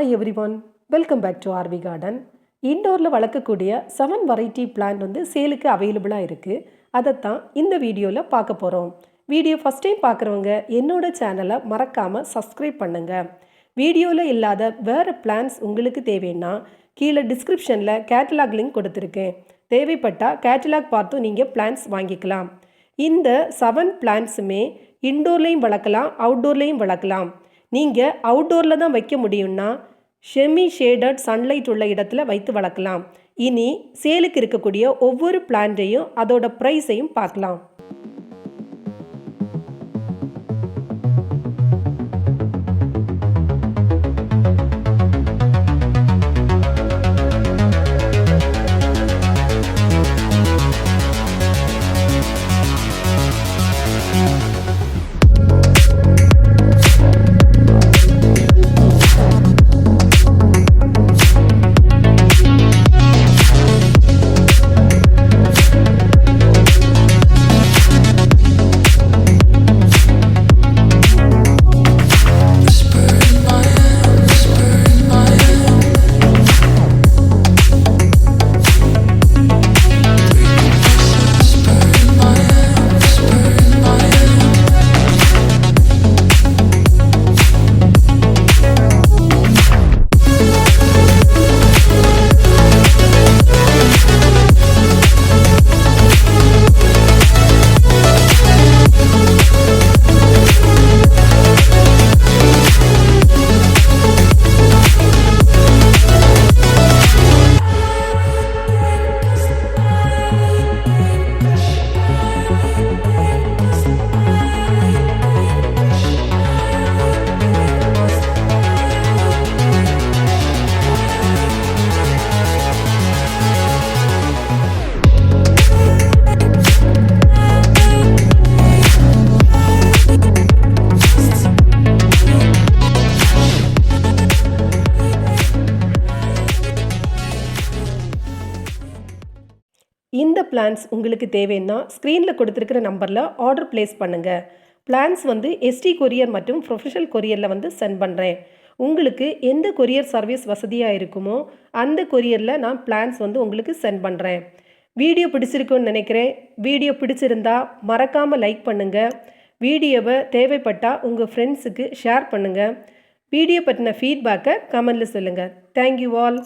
Hi everyone, welcome back to RV Garden. இண்டோரில் வளர்க்கக்கூடிய 7 variety plant வந்து சேலுக்கு அவைலபிளாக இருக்குது. அதைத்தான் இந்த வீடியோவில் பார்க்க போகிறோம். வீடியோ ஃபஸ்ட் டைம் பார்க்குறவங்க என்னோட சேனலை மறக்காமல் சப்ஸ்கிரைப் பண்ணுங்கள். வீடியோவில் இல்லாத வேறு பிளான்ஸ் உங்களுக்கு தேவைன்னா கீழே டிஸ்கிரிப்ஷனில் கேட்டலாக் லிங்க் கொடுத்துருக்கேன். தேவைப்பட்டால் கேட்டலாக் பார்த்தும் நீங்கள் பிளான்ஸ் வாங்கிக்கலாம். இந்த 7 பிளான்ஸுமே இண்டோர்லேயும் வளர்க்கலாம், அவுட்டோர்லேயும் வளர்க்கலாம். நீங்கள் அவுட்டோரில் தான் வைக்க முடியும்னா செமி ஷேடட் சன்லைட் உள்ள இடத்துல வைத்து வளர்க்கலாம். இனி சேலுக்கு இருக்கக்கூடிய ஒவ்வொரு பிளான்ட்டையும் அதோட ப்ரைஸையும் பார்க்கலாம். இந்த பிளான்ஸ் உங்களுக்கு தேவைன்னா ஸ்க்ரீனில் கொடுத்துருக்கிற நம்பரில் ஆர்டர் ப்ளேஸ் பண்ணுங்கள். பிளான்ஸ் வந்து எஸ்டி கொரியர் மற்றும் ப்ரொஃபஷனல் கொரியரில் வந்து சென்ட் பண்ணுறேன். உங்களுக்கு எந்த கொரியர் சர்வீஸ் வசதியாக இருக்குமோ அந்த கொரியரில் நான் பிளான்ஸ் வந்து உங்களுக்கு சென்ட் பண்ணுறேன். வீடியோ பிடிச்சிருக்குன்னு நினைக்கிறேன். வீடியோ பிடிச்சிருந்தா மறக்காமல் லைக் பண்ணுங்கள். வீடியோவை தேவைப்பட்டால் உங்கள் ஃப்ரெண்ட்ஸுக்கு ஷேர் பண்ணுங்கள். வீடியோ பற்றின ஃபீட்பேக்கை கமெண்டில் சொல்லுங்கள். Thank you all.